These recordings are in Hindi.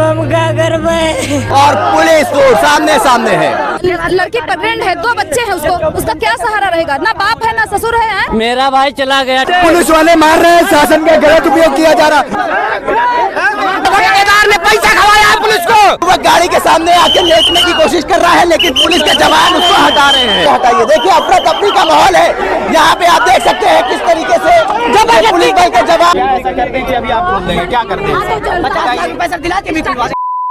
हम क्या कर पाए। और पुलिस तो सामने सामने है। लड़की प्रेग्नेंट है, 2 बच्चे हैं, उसका क्या सहारा रहेगा? ना बाप है ना ससुर है। मेरा भाई चला गया। पुलिस वाले मार रहे हैं, शासन का गलत उपयोग किया जा रहा। ठेकेदार ने पैसा खवाया है पुलिस को। वह गाड़ी के सामने आके लेटने की कोशिश कर रहा है, लेकिन पुलिस के जवान उसको हटा रहे हैं। हटाइए, देखिए अफरा तफरी का माहौल है यहाँ पे। आप देख सकते हैं किस तरीके से पुलिस बल के जवान ऐसा करते हैं कि अभी आप बोल देंगे क्या करते हैं।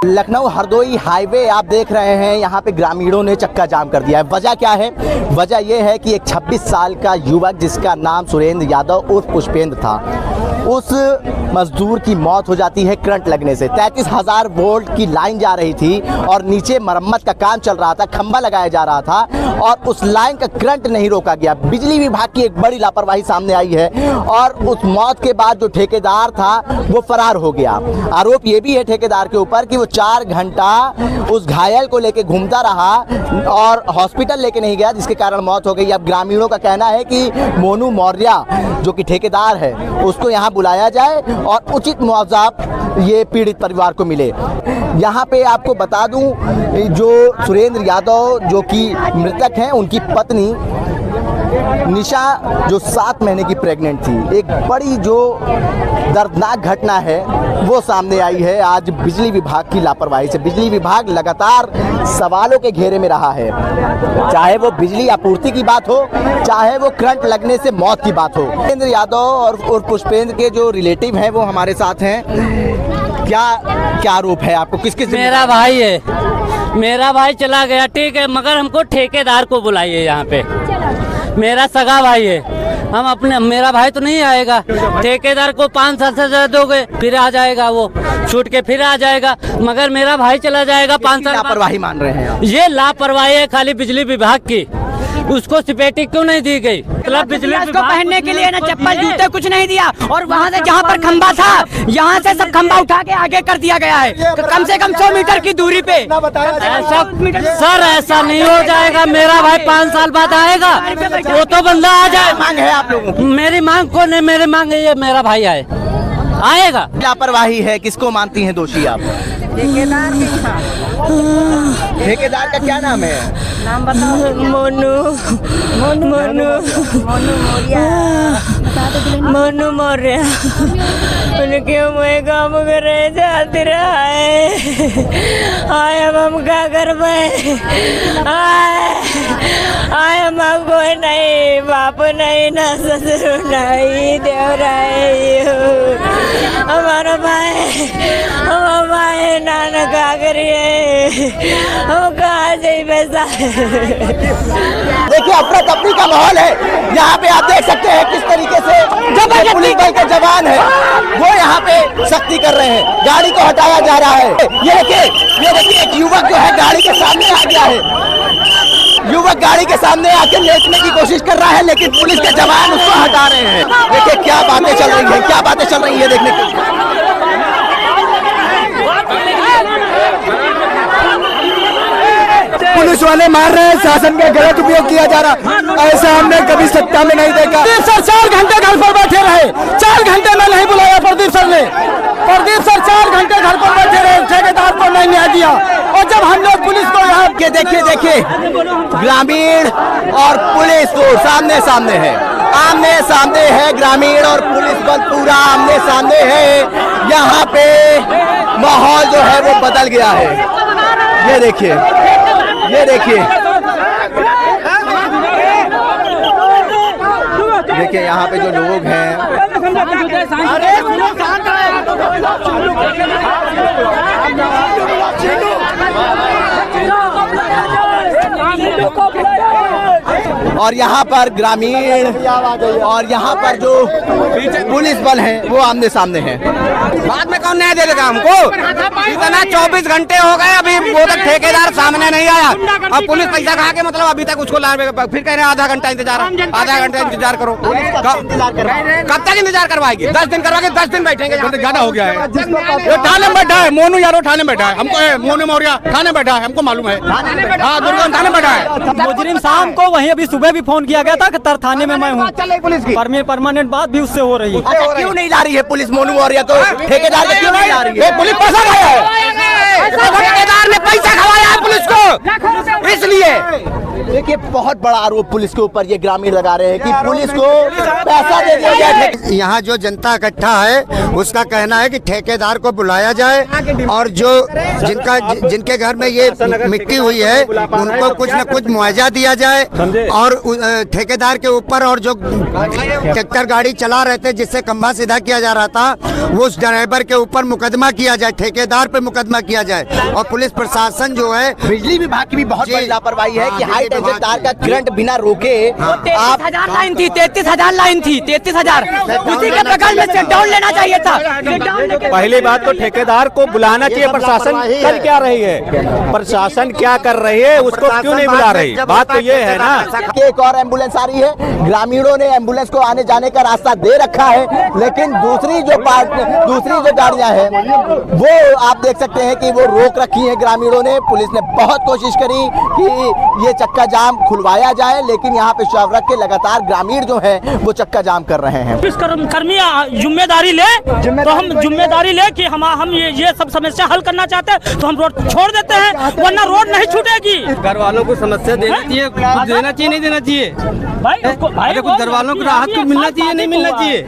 लखनऊ हरदोई हाईवे आप देख रहे हैं, यहाँ पे ग्रामीणों ने चक्का जाम कर दिया है। वजह क्या है? वजह यह है कि एक 26 साल का युवक जिसका नाम सुरेंद्र यादव उर्फ पुष्पेंद्र था, उस मजदूर की मौत हो जाती है करंट लगने से। 33,000 वोल्ट की लाइन जा रही थी और नीचे मरम्मत का काम चल रहा था, खंभा लगाया जा रहा था और उस लाइन का करंट नहीं रोका गया। बिजली विभाग की एक बड़ी लापरवाही सामने आई है और उस मौत के बाद जो ठेकेदार था वो फरार हो गया। आरोप ये भी है ठेकेदार के ऊपर कि वो 4 घंटा उस घायल को लेके घूमता रहा और हॉस्पिटल लेके नहीं गया, जिसके कारण मौत हो गई। अब ग्रामीणों का कहना है कि मोनू मौर्य जो कि ठेकेदार है उसको यहाँ बुलाया जाए और उचित मुआवजा ये पीड़ित परिवार को मिले। यहाँ पे आपको बता दूं, जो सुरेंद्र यादव जो कि मृतक हैं, उनकी पत्नी निशा जो 7 महीने की प्रेग्नेंट थी। एक बड़ी जो दर्दनाक घटना है वो सामने आई है आज बिजली विभाग की लापरवाही से। बिजली विभाग लगातार सवालों के घेरे में रहा है, चाहे वो बिजली आपूर्ति की बात हो, चाहे वो करंट लगने से मौत की बात हो। सुरेंद्र यादव और पुष्पेंद्र के जो रिलेटिव हैं वो हमारे साथ हैं। क्या आरोप है आपको? किस मेरा भाई है, मेरा भाई चला गया, ठीक है, मगर हमको ठेकेदार को बुलाइए यहाँ पे। मेरा सगा भाई है, हम अपने, मेरा भाई तो नहीं आएगा। ठेकेदार को 5 साल से ज्यादा दोगे, फिर आ जाएगा, वो छूट के फिर आ जाएगा, मगर मेरा भाई चला जाएगा 5 साल। लापरवाही मान रहे हैं? ये लापरवाही है खाली बिजली विभाग की। उसको सिपेटी क्यों नहीं दी गई? मतलब बिजली को पहनने के लिए ना चप्पल जूते कुछ नहीं दिया और वहाँ से जहाँ पर खंबा था, यहाँ से सब खंबा उठा के आगे कर दिया गया है, कम से कम 100 मीटर की दूरी पे। ऐसा सर, ऐसा नहीं हो जाएगा। मेरा भाई 5 साल बाद आएगा, वो तो बंदा आ जाए। मांग है आप लोगों की? मेरी मांग को नहीं, मेरी मांग ये मेरा भाई आएगा। लापरवाही है, किसको मानती हैं दोषी आप? ठेकेदार का क्या नाम है? नाम बताओ। मोनू मौर्य। उनके मैं काम करे जाती रहा है। आए हम क्या कर पाए? आए हम कोई नहीं, बाप नहीं, ना ससुर नहीं, देवरा है। हमारा भाई, हमारा भाई नाना क्या करिए, हम कहाँ से पैसा। देखिए अफरा तफरी का माहौल है यहाँ पे। आप देख सकते हैं किस तरीके से पुलिस बल के जवान है वो यहाँ पे सख्ती कर रहे हैं, गाड़ी को हटाया जा रहा है। ये देखिए एक युवक जो है गाड़ी के सामने आ गया है। युवक गाड़ी के सामने आके लेटने की कोशिश कर रहा है, लेकिन पुलिस के जवान उसको हटा रहे हैं। देखिए क्या बातें चल रही हैं, क्या बातें चल रही है देखने की। पुलिस वाले मार रहे हैं, शासन का गलत उपयोग किया जा रहा। ऐसा हमने कभी सत्ता में नहीं देखा। प्रदीप सर 4 घंटे घर पर बैठे रहे, 4 घंटे में नहीं बुलाया प्रदीप सर ने। प्रदीप सर 4 घंटे घर पर बैठे रहे, ठेकेदार को नहीं न्याय दिया। और जब हम लोग पुलिस को यहाँ के देखिए ग्रामीण और पुलिस तो सामने सामने है, आमने सामने है। ग्रामीण और पुलिस बल पूरा आमने सामने है। यहाँ पे माहौल जो है वो बदल गया है। ये देखिए देखिए यहाँ पे जो लोग हैं, और यहाँ पर ग्रामीण और यहाँ पर जो पुलिस बल है वो आमने सामने है। बाद में कौन न्याय दे देगा हमको? इतना 24 घंटे हो गए, अभी वो तक ठेकेदार सामने नहीं आया। अब पुलिस पैसा खा के मतलब अभी तक उसको लाने, फिर कह रहे हैं आधा घंटा इंतजार, आधा घंटा इंतजार करो। कब तक इंतजार करवाएगी? 10 दिन करवाएंगे, 10 दिन बैठेंगे। ज्यादा हो गया है। थाने में बैठा है मोनू यादव, थाने में बैठा है, हमको मोनू मौर्य थाने बैठा है, हमको मालूम है। हाँ, दुर्गम थाने बैठा है। मुजरिम शाम को वहीं अभी सुबह भी फोन किया गया था कि तर थाने में मैं हूँ। पुलिस की परमानेंट बात भी उससे हो रही है। क्यों नहीं ला रही है पुलिस मोनू मौर्य? तो ठेकेदार क्यों नहीं ला रही है? पुलिस पैसा खाया है। पुलिस को, इसलिए। देखिए बहुत बड़ा आरोप पुलिस के ऊपर ये ग्रामीण लगा रहे हैं कि पुलिस को पैसा दे दिया गया। यहाँ जो जनता इकट्ठा है उसका कहना है कि ठेकेदार को बुलाया जाए और जो जिनके घर में ये मिट्टी हुई है उनको कुछ न कुछ मुआवजा दिया जाए और ठेकेदार के ऊपर और जो ट्रैक्टर गाड़ी चला रहे थे जिससे खंभा सीधा किया जा रहा था उस ड्राइवर के ऊपर मुकदमा किया जाए, ठेकेदार पे मुकदमा किया जाए। और पुलिस प्रशासन जो है, बिजली विभाग की भी बहुत बड़ी लापरवाही है कि हाई टेंशन तार का करंट बिना रोके 33,000 लाइन थी, 33,000 लाइन थी, 33,000 उसी के बगल में सेट डाउन लेना चाहिए था। पहली बात तो ठेकेदार को बुलाना चाहिए। प्रशासन कर क्या रही है, प्रशासन क्या कर रही है, उसको क्यों नहीं बुला रही? बात तो ये है ना। एक और एम्बुलेंस आ रही है, ग्रामीणों ने एम्बुलेंस को आने जाने का रास्ता दे रखा है, लेकिन दूसरी जो गाड़ियां हैं वो आप देख सकते हैं कि वो रोक रखी है ग्रामीणों ने। पुलिस ने बहुत कोशिश करी कि ये चक्का जाम खुलवाया जाए, लेकिन यहाँ पे शव रख के लगातार ग्रामीण जो है वो चक्का जाम कर रहे हैं। कर्मी जिम्मेदारी ले तो हम जिम्मेदारी ले कि हम ये सब समस्या हल करना चाहते हैं तो हम रोड छोड़ देते हैं, वरना रोड नहीं छूटेगी। घर वालों को समस्या देना चाहिए, देना चाहिए नहीं देना चाहिए भाई कुछ घर वालों को राहत को मिलना चाहिए नहीं मिलना चाहिए,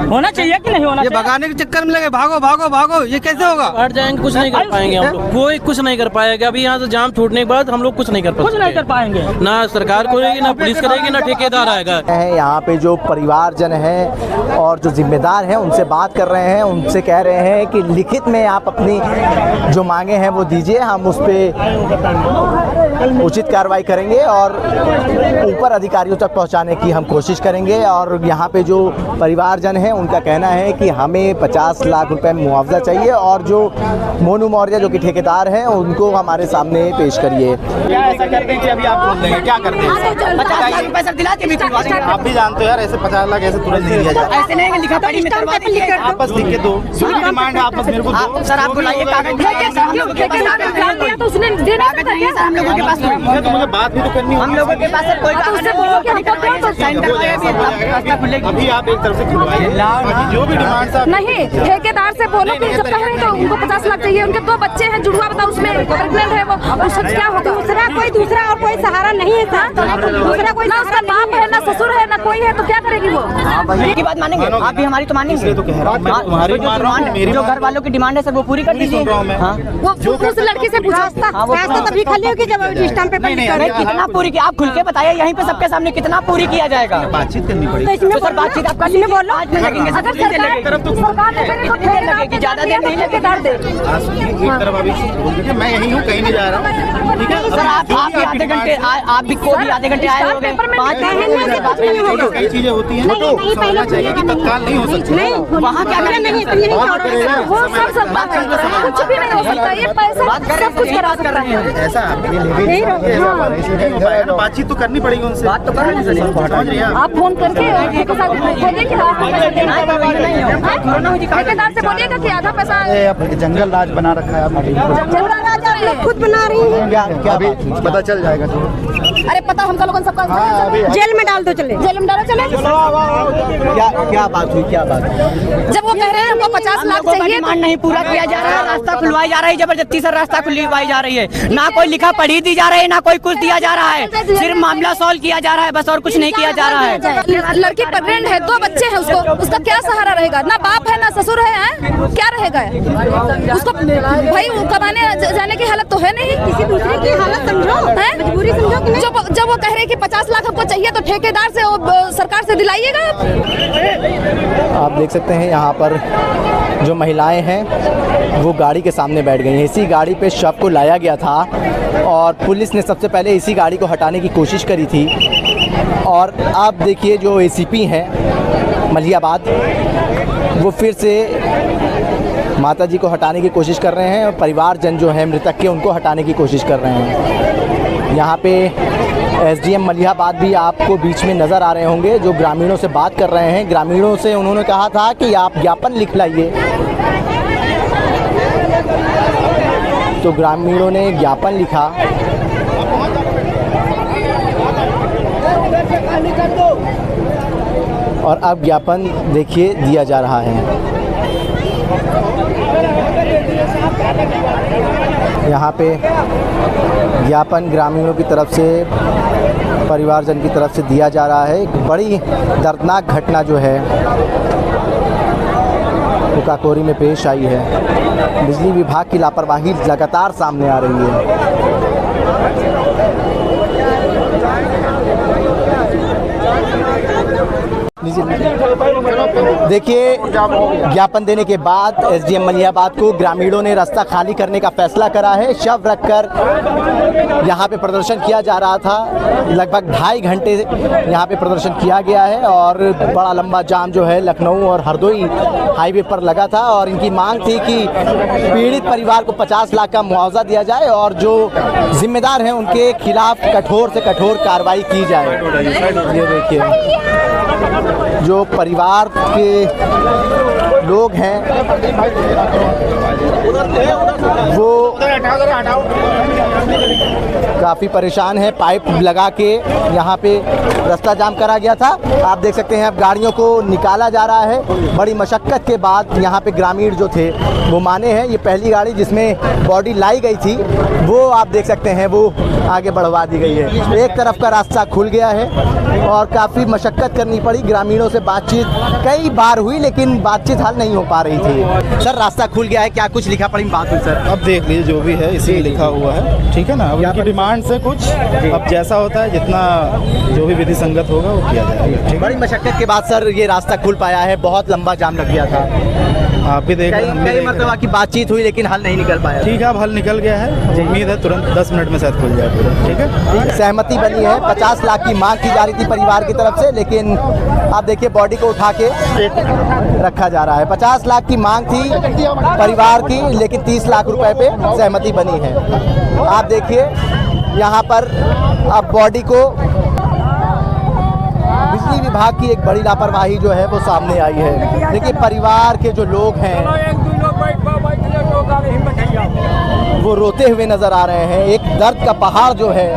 होना चाहिए कि नहीं होना ये चाहिए? भगाने के चक्कर में लगे भागो भागो भागो, ये कैसे होगा? हट जाएंगे, कुछ नहीं कर पाएंगे हम लोग, कोई कुछ नहीं कर पाएगा। अभी यहाँ से जाम छूटने के बाद हम लोग कुछ नहीं कर पाएंगे, कुछ नहीं कर पाएंगे। ना सरकार करेगी, ना पुलिस करेगी, ना ठेकेदार आएगा। यहाँ पे जो परिवारजन हैं और जो जिम्मेदार हैं उनसे बात कर रहे हैं, उनसे कह रहे हैं कि लिखित में आप अपनी जो मांगे हैं वो दीजिए, हम उस पर उचित कार्रवाई करेंगे और ऊपर अधिकारियों तक पहुंचाने की हम कोशिश करेंगे। और यहाँ पे जो परिवारजन हैं उनका कहना है कि हमें 50 लाख रुपए मुआवजा चाहिए और जो मोनू मौर्य जो कि ठेकेदार हैं उनको हमारे सामने पेश करिए। क्या ऐसा करते हैं कि अभी आप बोल देंगे, क्या करते हैं? 50 लाख रुपए सर दिला के आप भी जानते हो यार, ऐसे 50 लाख ऐसे तुरंत नहीं दिया जाता। ऐसे नहीं, लिखा पढ़ी में करवा दीजिए। आप बस लिख के दो, डिमांड है आप बस मेरे को दो। सर आप बुलाइए, कागज हम लोगों के पास, तो उसने देना चाहिए सर, हम लोगों के पास तो मुझे बात भी तो करनी हम लोगों के पास सर कोई कागज अभी आप एक तरफ से खुलवाइए, जो भी डिमांड है नहीं। ठेकेदार से बोलो कि जब कह रहे तो उनको 50 लाख चाहिए, उनके 2 बच्चे हैं, जुड़वा बताओ उसमें प्रेगनेंट है वो, उसका क्या होगा? दूसरा और कोई सहारा नहीं है था, दूसरा कोई ना उसका बाप है ना ससुर है ना कोई है, तो क्या करेगी वो? की बात मानेंगे आप भी, हमारी तो मानेंगे। तो कह रहा हूं, मैं तुम्हारी मान रहा हूं, मेरी जो घर वालों की डिमांड है सर वो पूरी कर दीजिए। वो उस लड़की से पूछा तभी खाली होगी जब स्टैंप पेपर कितना पूरी की, आप खुल के बताइए यहीं पे सबके सामने कितना पूरी किया जाएगा। बातचीत करनी पड़ेगी तो सर बातचीत आप कर बोलो, आज में लगेंगे सर, अगर सरकार लगेगी, ज्यादा देर नहीं लगेगी। एक तरफ अभी बोल दीजिए मैं यहीं हूँ, कहीं नहीं जा रहा हूँ, ठीक है सर। आप भी आधे घंटे, आप भी को भी आधे घंटे आए हो गए, 5 मिनट कई चीजें होती हैं तो समझना चाहिए कि तत्काल नहीं हो सकती। वहाँ क्या करें, नहीं कुछ भी नहीं हो सकता, ये पैसा सब कुछ करा सकता है। ऐसा बातचीत तो करनी पड़ेगी उनसे, बात तो करनी चाहिए। आप फोन करके बोलिए कि ठेकेदार से बोलिएगा कि आधा पैसा जंगल राज बना रखा है, खुद बना रही है। क्या अभी पता चल जाएगा? अरे पता हमका लोगों सबका जेल में डाल दो, चले जेल में डालो, चले। क्या बात हुई, क्या बात? जब वो कह रहे हैं हमको 50 लाख चाहिए, डिमांड नहीं पूरा किया जा रहा है, रास्ता खुलवाई जा रही है, जबरदस्ती से रास्ता खुलवाई जा रही है, ना कोई लिखा पढ़ी दी जा रही है, ना कोई कुछ दिया जा रहा है, सिर्फ मामला सॉल्व किया जा रहा है बस, और कुछ नहीं किया जा रहा है। लड़की प्रेग्नेंट है, 2 बच्चे हैं, उसका क्या सहारा रहेगा? ना बाप है ना ससुर है, क्या रहेगा उसको? भाई कमाने जाने की हालत तो है नहीं, किसी दूसरे की हालत समझो, मजबूरी समझो कि नहीं? जब वो कह रहे हैं कि 50 लाख हमको चाहिए तो ठेकेदार से सरकार से दिलाइएगा। आप देख सकते हैं यहाँ पर जो महिलाएं हैं वो गाड़ी के सामने बैठ गई हैं। इसी गाड़ी पे शव को लाया गया था और पुलिस ने सबसे पहले इसी गाड़ी को हटाने की कोशिश करी थी। और आप देखिए जो एसीपी हैं मलिहाबाद वो फिर से माता जी को हटाने की कोशिश कर रहे हैं और परिवारजन जो है मृतक के उनको हटाने की कोशिश कर रहे हैं। यहाँ पे एसडीएम मलिहाबाद भी आपको बीच में नज़र आ रहे होंगे जो ग्रामीणों से बात कर रहे हैं। ग्रामीणों से उन्होंने कहा था कि आप ज्ञापन लिख लाइए, तो ग्रामीणों ने ज्ञापन लिखा और अब ज्ञापन देखिए दिया जा रहा है। यहाँ पे ज्ञापन ग्रामीणों की तरफ से, परिवारजन की तरफ से दिया जा रहा है। एक बड़ी दर्दनाक घटना जो है वो काकोरी में पेश आई है। बिजली विभाग की लापरवाही लगातार सामने आ रही है। देखिए, ज्ञापन देने के बाद एसडीएम मलिहाबाद को ग्रामीणों ने रास्ता खाली करने का फैसला करा है। शव रखकर यहाँ पे प्रदर्शन किया जा रहा था। लगभग 2.5 घंटे यहाँ पे प्रदर्शन किया गया है और बड़ा लंबा जाम जो है लखनऊ और हरदोई हाईवे पर लगा था और इनकी मांग थी कि पीड़ित परिवार को 50 लाख का मुआवजा दिया जाए और जो जिम्मेदार हैं उनके खिलाफ कठोर से कठोर कार्रवाई की जाए। ये देखिए, जो परिवार के लोग हैं वो काफ़ी परेशान है। पाइप लगा के यहाँ पे रास्ता जाम करा गया था। आप देख सकते हैं अब गाड़ियों को निकाला जा रहा है। बड़ी मशक्क़त के बाद यहाँ पे ग्रामीण जो थे वो माने हैं। ये पहली गाड़ी जिसमें बॉडी लाई गई थी वो आप देख सकते हैं वो आगे बढ़वा दी गई है। एक तरफ का रास्ता खुल गया है और काफ़ी मशक्क़त करनी पड़ी। ग्रामीणों से बातचीत कई बार हुई लेकिन बातचीत हल नहीं हो पा रही थी। सर, रास्ता खुल गया है, क्या कुछ लिखा पड़ी बात हुई सर? अब देख लीजिए जो भी है इसी लिखा हुआ है, ठीक है ना। अब उनकी डिमांड से कुछ अब जैसा होता है, जितना जो भी विधि संगत होगा वो किया जाएगा। ठीक, बड़ी मशक्कत के बाद सर ये रास्ता खुल पाया है। बहुत लंबा जाम लग गया था। आप भी देख, कई मतलब की बातचीत हुई लेकिन हल नहीं निकल पाया। ठीक है, अब हल निकल गया है। उम्मीद है तुरंत 10 मिनट में शायद खुल जाए पूरा। ठीक है, सहमति बनी है। 50 लाख की मांग की जा रही थी परिवार की तरफ से, लेकिन आप देखिए बॉडी को उठा के रखा जा रहा है। 50 लाख की मांग थी परिवार की, लेकिन 30 लाख रुपए पे सहमति बनी है। आप देखिए यहाँ पर अब बॉडी को बिजली विभाग की एक बड़ी लापरवाही जो है वो सामने आई है। देखिए परिवार के जो लोग हैं वो रोते हुए नजर आ रहे हैं। एक दर्द का पहाड़ जो है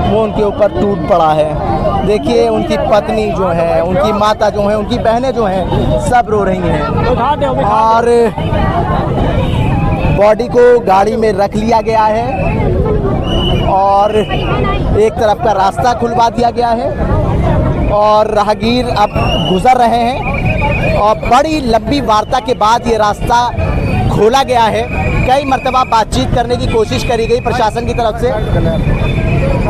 वो उनके ऊपर टूट पड़ा है। देखिए उनकी पत्नी जो है, उनकी माता जो है, उनकी बहनें जो हैं सब रो रही हैं और बॉडी को गाड़ी में रख लिया गया है और एक तरफ का रास्ता खुलवा दिया गया है और राहगीर अब गुजर रहे हैं और बड़ी लंबी वार्ता के बाद ये रास्ता खोला गया है। कई मर्तबा बातचीत करने की कोशिश करी गई प्रशासन की तरफ से,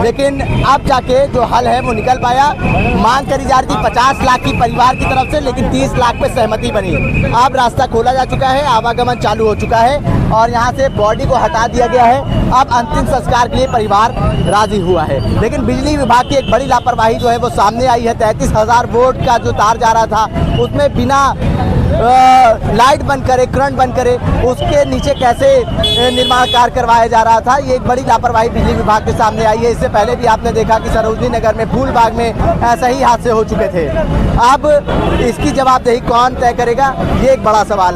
लेकिन अब जाके जो हल है वो निकल पाया। मांग करी जा रही थी 50 लाख की परिवार की तरफ से, लेकिन 30 लाख पे सहमति बनी। अब रास्ता खोला जा चुका है, आवागमन चालू हो चुका है और यहाँ से बॉडी को हटा दिया गया है। अब अंतिम संस्कार के लिए परिवार राजी हुआ है, लेकिन बिजली विभाग की एक बड़ी लापरवाही जो है वो सामने आई है। 33,000 वोल्ट का जो तार जा रहा था उसमें बिना लाइट बंद करे, करंट बंद करे, उसके नीचे कैसे निर्माण कार्य करवाया जा रहा था। ये एक बड़ी लापरवाही बिजली विभाग के सामने आई है। इससे पहले भी आपने देखा कि सरोजनी नगर में फूलबाग में ऐसा ही हादसे हो चुके थे। अब इसकी जवाबदेही कौन तय करेगा, ये एक बड़ा सवाल है।